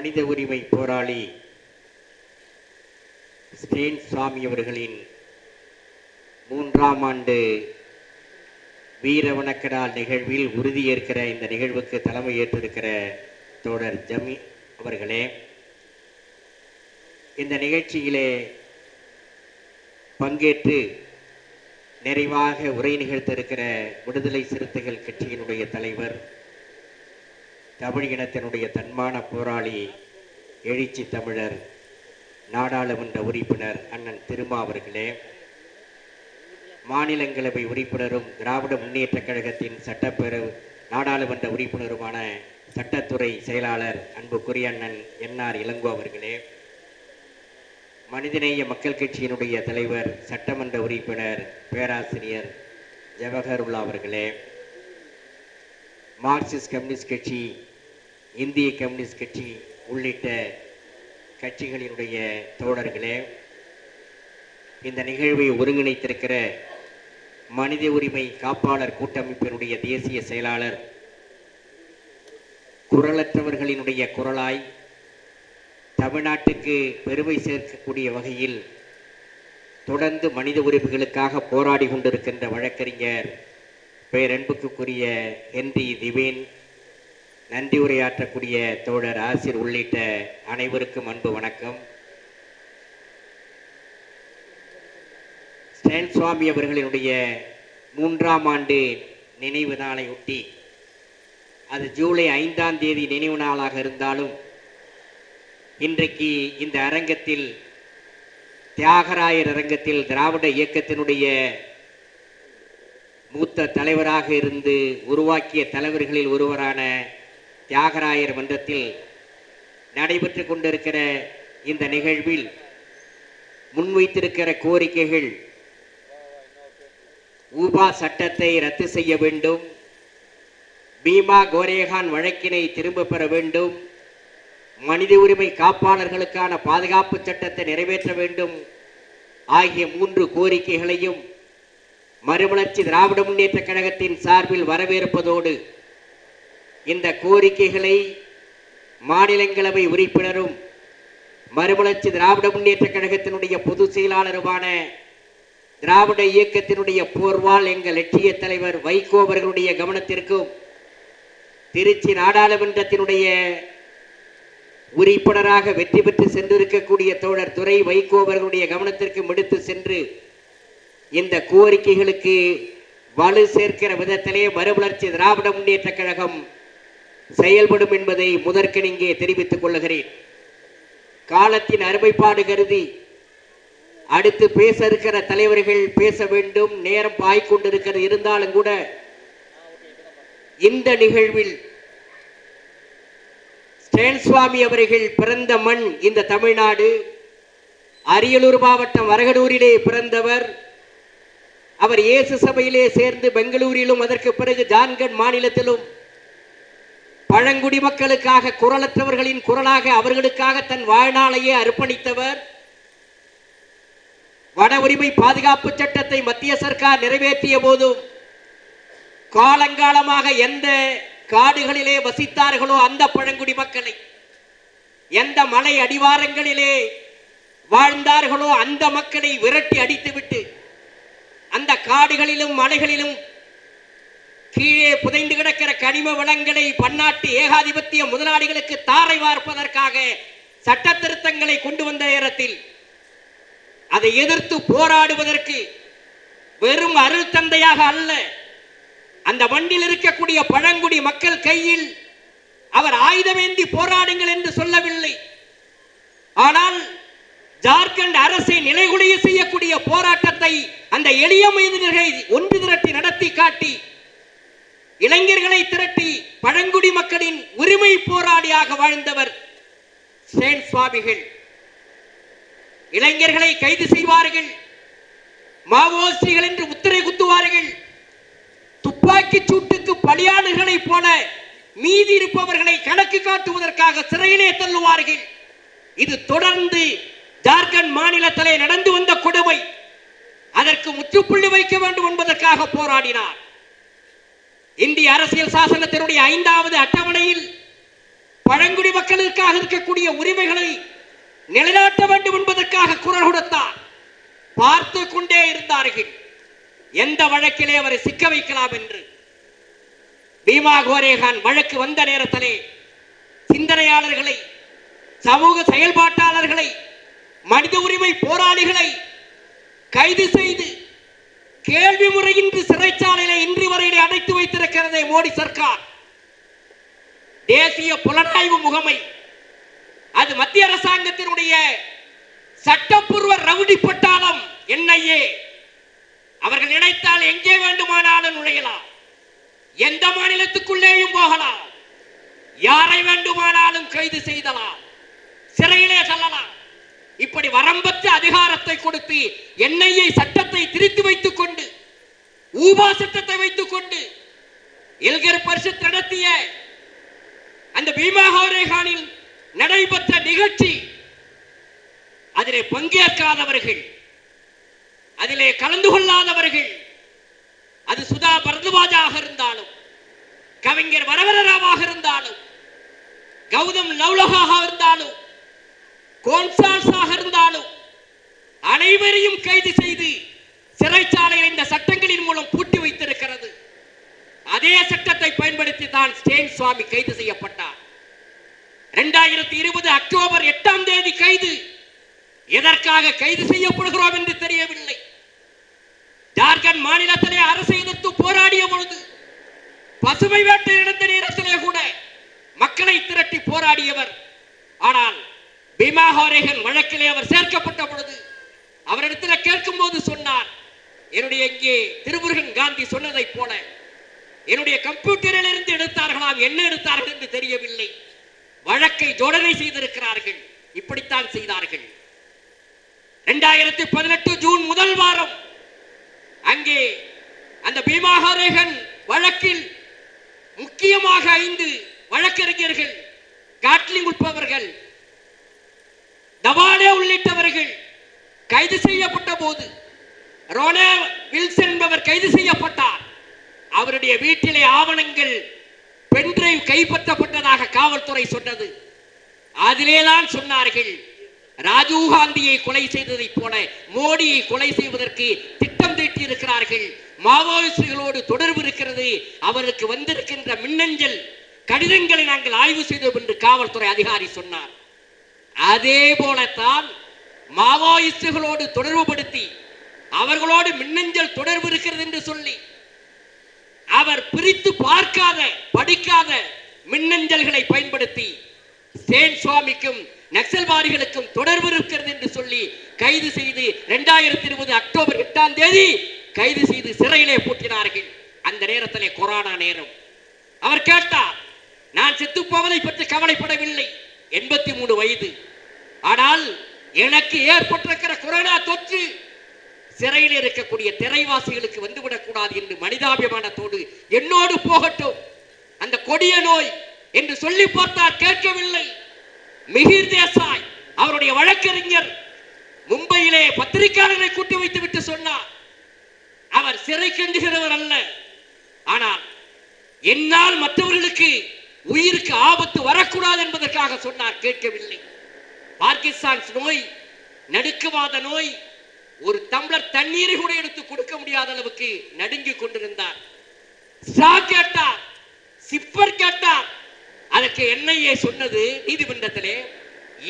மனித உரிமை போராளி ஸ்டேன் சுவாமி அவர்களின் 3ஆம் ஆண்டு வீர வணக்க நாள் நிகழ்வில் உறுதியேற்கிற இந்த நிகழ்வுக்கு தலைமை ஏற்றிருக்கிற தோழர் ஜமி அவர்களே, இந்த நிகழ்ச்சியிலே பங்கேற்று நிறைவாக உரை நிகழ்த்திருக்கிற விடுதலை சிறுத்தைகள் கட்சியினுடைய தலைவர், தமிழ் இனத்தினுடைய தன்மான போராளி, எழுச்சி தமிழர், நாடாளுமன்ற உறுப்பினர் அண்ணன் திருமா அவர்களே, மாநிலங்களவை உறுப்பினரும் திராவிட முன்னேற்ற கழகத்தின் சட்டப்பேரவை நாடாளுமன்ற உறுப்பினருமான சட்டத்துறை செயலாளர் அன்புக்குரிய அண்ணன் என்ஆர் இளங்கோ அவர்களே, மனிதநேய மக்கள் கட்சியினுடைய தலைவர் சட்டமன்ற உறுப்பினர் பேராசிரியர் ஜவஹருல்லா அவர்களே, மார்க்சிஸ்ட் கம்யூனிஸ்ட் கட்சி, இந்திய கம்யூனிஸ்ட் கட்சி உள்ளிட்ட கட்சிகளினுடைய தோழர்களே, இந்த நிகழ்வை ஒருங்கிணைத்திருக்கிற மனித உரிமை காப்பாளர் கூட்டமைப்பினுடைய தேசிய செயலாளர், குரலற்றவர்களினுடைய குரலாய் தமிழ்நாட்டுக்கு பெருமை சேர்க்கக்கூடிய வகையில் தொடர்ந்து மனித உரிமைகளுக்காக போராடி கொண்டிருக்கின்ற வழக்கறிஞர் பேரன்புக்குரிய ஹென்றி திவேன், நன்றி உரையாற்றக்கூடிய தோழர் ஆசிர் உள்ளிட்ட அனைவருக்கும் அன்பு வணக்கம். ஸ்டேன் சுவாமி அவர்களினுடைய 3ஆம் ஆண்டு நினைவு நாளை ஒட்டி, அது ஜூலை 5ஆம் தேதி நினைவு நாளாக இருந்தாலும் இன்றைக்கு இந்த அரங்கத்தில், தியாகராயர் அரங்கத்தில், திராவிட இயக்கத்தினுடைய மூத்த தலைவராக இருந்து உருவாக்கிய தலைவர்களில் ஒருவரான தியாகராயர் மன்றத்தில் நடைபெற்று கொண்டிருக்கிற இந்த நிகழ்வில் முன்வைத்திருக்கிற கோரிக்கைகள், ஊபா சட்டத்தை ரத்து செய்ய வேண்டும், பீமா கோரேகான் வழக்கினை திரும்ப பெற வேண்டும், மனித உரிமை காப்பாளர்களுக்கான பாதுகாப்பு சட்டத்தை நிறைவேற்ற வேண்டும் ஆகிய 3 கோரிக்கைகளையும் மறுமலர்ச்சி திராவிட முன்னேற்ற கழகத்தின் சார்பில் வரவேற்பதோடு, இந்த கோரிக்கைகளை மாநிலங்களவை உறுப்பினரும் மறுமலர்ச்சி திராவிட முன்னேற்ற கழகத்தினுடைய பொதுச் செயலாளருமான திராவிட இயக்கத்தினுடைய போர்வால் எங்கள் லட்சிய தலைவர் வைகோ அவர்களுடைய கவனத்திற்கும், திருச்சி நாடாளுமன்றத்தினுடைய உறுப்பினராக வெற்றி பெற்று சென்றிருக்கக்கூடிய தோழர் துரை வைகோ அவர்களுடைய கவனத்திற்கும் எடுத்து சென்று இந்த கோரிக்கைகளுக்கு வலு சேர்க்கிற விதத்திலே மறுமலர்ச்சி திராவிட முன்னேற்ற கழகம் செயல்படும் என்பதை முதற்கண் இங்கே தெரிவித்துக் கொள்ளுகிறேன். காலத்தின் அருமைப்பாடு கருதி அடுத்து பேச இருக்கிற தலைவர்கள் பேச வேண்டும், நேரம் பாய்கொண்டிருக்கிறது. இருந்தாலும் கூட இந்த நிகழ்வில் ஸ்டேன் சுவாமி அவர்கள் பிறந்த மண் இந்த தமிழ்நாடு. அரியலூர் மாவட்டம் வரகடூரிலே பிறந்தவர். அவர் இயேசு சபையிலே சேர்ந்து பெங்களூரிலும் அதற்கு பிறகு ஜார்க்கண்ட் மாநிலத்திலும் பழங்குடி மக்களுக்காக, குரலற்றவர்களின் குரலாக, அவர்களுக்காக தன் வாழ்நாளையே அர்ப்பணித்தவர். வன உரிமை பாதுகாப்பு சட்டத்தை மத்திய சர்க்கார் நிறைவேற்றிய போதும் காலங்காலமாக எந்த காடுகளிலே வசித்தார்களோ அந்த பழங்குடி மக்களை, எந்த மலை அடிவாரங்களிலே வாழ்ந்தார்களோ அந்த மக்களை விரட்டி அடித்துவிட்டு, அந்த காடுகளிலும் மலைகளிலும் கீழே புதைந்து கிடக்கிற கனிம வளங்களை பன்னாட்டு ஏகாதிபத்திய முதலாளிகளுக்கு தாரை வார்ப்பதற்காக சட்ட திருத்தங்களை கொண்டு வந்த நேரத்தில் அதை எதிர்த்து போராடுவதற்கு வெறும் அருள் தந்தையாக அல்ல, அந்த மண்ணில் இருக்கக்கூடிய பழங்குடி மக்கள் கையில் அவர் ஆயுதமேந்தி போராடுங்கள் என்று சொல்லவில்லை. ஆனால் ஜார்க்கண்ட் அரசை நிலைகுலைய செய்யக்கூடிய போராட்டத்தை அந்த எளிய மனிதர்களை ஒன்று திரட்டி நடத்தி காட்டி, இளைஞர்களை திரட்டி பழங்குடி மக்களின் உரிமை போராடியாக வாழ்ந்தவர் ஸ்டேன் சுவாமிகள். இளைஞர்களை கைது செய்வார்கள், மாவோயிஸ்டுகள் என்று முத்திரை குத்துவார்கள், துப்பாக்கி சூட்டுக்கு பலியாளர்களை போல மீதி இருப்பவர்களை கணக்கு காட்டுவதற்காக சிறையிலே தள்ளுவார்கள். இது தொடர்ந்து ஜார்க்கண்ட் மாநிலத்திலே நடந்து வந்த கொடுமை. அதற்கு முற்றுப்புள்ளி வைக்க வேண்டும் என்பதற்காக போராடினார். இந்திய அரசியல் சாசனத்தினுடைய 5வது அட்டவணையில் பழங்குடி மக்களுக்காக இருக்கக்கூடிய உரிமைகளை நிலைநாட்ட வேண்டும் என்பதற்காக குரல் கொடுத்தார். பார்த்து கொண்டே இருந்தார்கள் எந்த வழக்கிலே அவரை சிக்க வைக்கலாம் என்று. பீமா கோரேகான் வழக்கு வந்த நேரத்திலே சிந்தனையாளர்களை, சமூக செயல்பாட்டாளர்களை, மனித உரிமை போராளிகளை கைது செய்து கேள்வி முறையின்றி சிறைச்சாலையிலே இன்று வரையிலே அடைத்து வைத்திருக்கிறதே மோடி சர்க்கார். தேசிய புலனாய்வு முகமை, அது மத்திய அரசாங்கத்தினுடைய சட்டப்பூர்வ ரவுடி பட்டாளம் NIA. அவர்கள் நினைத்தால் எங்கே வேண்டுமானாலும் நுழையலாம், எந்த மாநிலத்துக்குள்ளேயும் போகலாம், யாரை வேண்டுமானாலும் கைது செய்தலாம், சிறையிலே செல்லலாம். இப்படி வரம்பற்ற அதிகாரத்தை கொடுத்து NIA சட்டத்தை திரித்து வைத்துக் கொண்டு, ஊபா சட்டத்தை வைத்துக் கொண்டு எல்கர் பரிஷத் நடத்திய அந்த பீமா கோரேகானில் நடைபெற்ற நிகழ்ச்சி, அதிலே பங்கேற்காதவர்கள், அதிலே கலந்து கொள்ளாதவர்கள், அது சுதா பரத்வாஜாக இருந்தாலும், கவிஞர் வரவரராவாக இருந்தாலும், கௌதம் லவ்லகாக இருந்தாலும், கோன்சால்ஸாக இருந்தாலும், அனைவரையும் கைது செய்து சிறைச்சாலையில் இந்த சட்டங்களின் மூலம் பூட்டி வைத்திருக்கிறது. அதே சட்டத்தை பயன்படுத்தி தான் ஸ்டேன் சுவாமி கைது செய்யப்பட்டார். 2020 அக்டோபர் 8ஆம் தேதி கைது. எதற்காக கைது செய்யப்படுகிறோம் என்று தெரியவில்லை. ஜார்க்கண்ட் மாநிலத்திலே அரசை எதிர்த்து போராடிய பொழுது, பசுமை வேட்டை நடந்த நேரத்திலே கூட மக்களை திரட்டி போராடியவர். ஆனால் பீமா கோரேகான் வழக்கிலே அவர் சேர்க்கப்பட்ட பொழுது அவரிடத்தில் கேட்கும் போது சொன்னார், என்னுடைய இங்கே திருமுருகன் காந்தி சொன்னதை போல என்னுடைய கம்ப்யூட்டரில் இருந்து எடுத்தார்களாம், என்ன எடுத்தார்கள் என்று தெரியவில்லை, வழக்கை ஜோடனை செய்திருக்கிறார்கள். இப்படித்தான் செய்தார்கள். 2018 ஜூன் முதல் வாரம் அங்கே அந்த பீமா கோரேகான் வழக்கில் முக்கியமாக 5 வழக்கறிஞர்கள், காட்லிங் உட்பவர்கள், தவாலே உள்ளிட்டவர்கள் கைது செய்யப்பட்ட போது ரோனே வில்சன் என்பவர் கைது செய்யப்பட்டார். அவருடைய வீட்டிலே ஆவணங்கள், பென்டிரைவ் கைப்பற்றப்பட்டதாக காவல்துறை சொன்னது. அதிலேதான் சொன்னார்கள், ராஜீவ் காந்தியை கொலை செய்ததை போல மோடியை கொலை செய்வதற்கு திட்டம் தீட்டி இருக்கிறார்கள், மாவோயிஸ்டுகளோடு தொடர்பு இருக்கிறது, அவருக்கு வந்திருக்கின்ற மின்னஞ்சல் கடிதங்களை நாங்கள் ஆய்வு செய்தோம் என்று காவல்துறை அதிகாரி சொன்னார். அதே போலத்தான் மாவோயிஸ்டுகளோடு தொடர்பு படுத்தி அவர்களோடு மின்னஞ்சல் தொடர்பு இருக்கிறது என்று சொல்லி அவர் பிரித்து பார்க்காத, படிக்காத மின்னஞ்சல்களை பயன்படுத்தி ஸ்டேன் சுவாமிக்கும் நக்சல்வாதிகளுக்கும் தொடர்பு இருக்கிறது என்று சொல்லி கைது செய்து 2020 அக்டோபர் 8ஆம் தேதி கைது செய்து சிறையிலே பூட்டினார்கள். அந்த நேரத்திலே கொரோனா நேரம். அவர் கேட்டார், நான் செத்து போவதை பற்றி கவலைப்படவில்லை, 83 வயது, ஆனால் எனக்கு ஏற்பட்டிருக்கிற கொரோனா தொற்று சிறையில் இருக்கக்கூடிய திரைவாசிகளுக்கு வந்துவிடக் கூடாது என்று மனிதாபிமானத்தோடு என்னோடு போகட்டும், அந்த கொடிய நோய் என்று சொல்லி பார்த்தார். கேட்கவில்லை. மிகிர் தேசாய் அவருடைய வழக்கறிஞர் மும்பையிலே பத்திரிகையாளர்களை கூட்டி வைத்து விட்டு சொன்னார், அவர் சிறை கெஞ்சுகிறவர் அல்ல, ஆனால் என்னால் மற்றவர்களுக்கு உயிருக்கு ஆபத்து வரக்கூடாது என்பதற்காக சொன்னார். கேட்கவில்லை. பார்க்கின்சன்ஸ் நோய், நடுக்குவாத நோய், ஒரு டம்ளர் தண்ணீரை கூட எடுத்து கொடுக்க முடியாத அளவுக்கு நடுங்கிக் கொண்டிருந்தார். கேட்டார், சிப்பர் கேட்டார். அதற்கு NIA சொன்னது நீதிமன்றத்திலே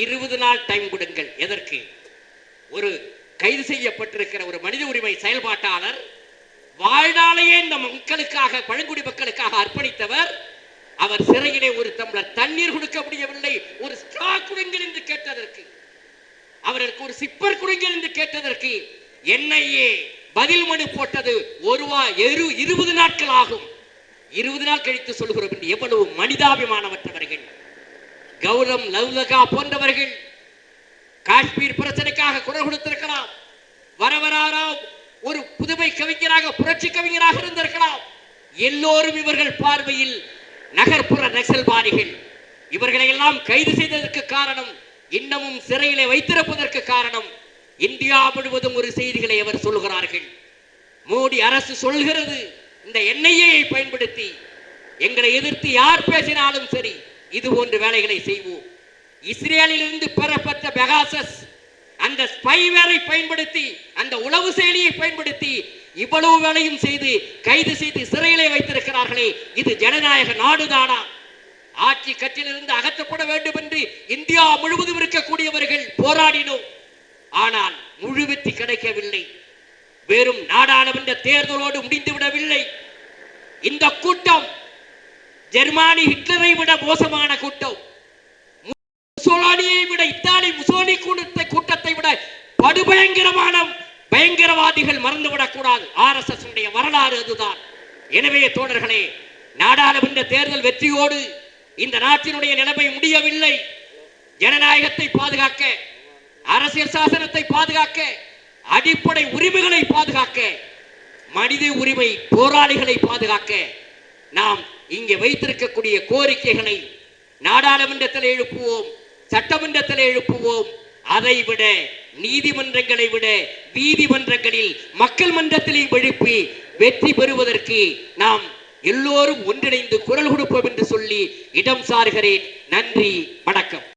20 நாள் டைம் கொடுங்கள். எதற்கு? ஒரு கைது செய்யப்பட்டிருக்கிற ஒரு மனித உரிமை செயல்பாட்டாளர், வாழ்நாளையே இந்த மக்களுக்காக, பழங்குடி மக்களுக்காக அர்ப்பணித்தவர், அவர் சிறையிலே ஒரு டம்ளர் தண்ணீர் கொடுக்க முடியவில்லை. ஒரு ஸ்ட்ரா கொடுங்கள் என்று கேட்டதற்கு, அவருக்கு ஒரு சிப்பர் கொடுங்கள் என்று கேட்டதற்கு NIA பதில் மனு போட்டது 20 நாட்கள் ஆகும். 20 நாள் கழித்து சொல்கிறோம் என்று. எவ்வளவு மனிதாபிமானமற்றவர்கள்! கௌதம் லவ்லகா போன்றவர்கள் காஷ்மீர் பிரச்சனைக்காக குரல் கொடுத்திருக்கலாம். வரவராராவ் ஒரு புதுமை கவிஞராக, புரட்சி கவிஞராக இருந்திருக்கலாம். எல்லோரும் இவர்கள் பார்வையில் நகர்ப்புற நக்சல்வாதிகள். இவர்களை எல்லாம் கைது செய்ததற்கு காரணம், இன்னமும் சிறையிலே வைத்திருப்பதற்கு காரணம், இந்தியா முழுவதும் ஒரு செய்திகளை அவர் சொல்கிறார்கள். மோடி அரசு சொல்கிறது, இந்த NIA பயன்படுத்தி எங்களை எதிர்த்து யார் பேசினாலும் சரி, இது போன்ற வேலைகளை செய்வோம். இஸ்ரேலிலிருந்து பெறப்பட்ட பெகாசஸ் அந்த ஸ்பைவேரை பயன்படுத்தி, அந்த உளவு செயலியை பயன்படுத்தி இவ்வளவு வேலையும் செய்து கைது செய்து சிறையிலே வைத்திருக்கிறார்களே, இது ஜனநாயக நாடுதானா? ஆட்சி கட்சியிலிருந்து அகற்றப்பட வேண்டும் என்று இந்தியா முழுவதும் இருக்கக்கூடியவர்கள் போராடினோம். ஆனால் முழு வெற்றி கிடைக்கவில்லை. வெறும் நாடாளுமன்ற தேர்தலோடு முடிந்துவிடவில்லை. இந்த கூட்டம் ஜெர்மானி ஹிட்லரை விட மோசமான கூட்டம், முசோலினியை விட, இத்தாலி முசோலினி கூட்டத்தை விட படுபயங்கரமான பயங்கரவாதிகள் மறந்துவிடக் கூடாது. RSS உடைய வரலாறு அதுதான். எனவே தோழர்களே, நாடாளுமன்ற தேர்தல் வெற்றியோடு இந்த நாட்டினுடைய நிலைமை முடியவில்லை. ஜனநாயகத்தை பாதுகாக்க, அரசியல் சாசனத்தை பாதுகாக்க, அடிப்படை உரிமைகளை பாதுகாக்க, மனித உரிமை போராளிகளை பாதுகாக்க நாம் இங்கே வைத்திருக்கக்கூடிய கோரிக்கைகளை நாடாளுமன்றத்தில் எழுப்புவோம், சட்டமன்றத்தில் எழுப்புவோம். அதை விட நீதிமன்றங்களை விட நீதிமன்றங்களில் மக்கள் மன்றத்திலையும் எழுப்பி வெற்றி பெறுவதற்கு நாம் எல்லோரும் ஒன்றிணைந்து குரல் கொடுப்போம் என்று சொல்லி இடம் சாருகிறேன். நன்றி, வணக்கம்.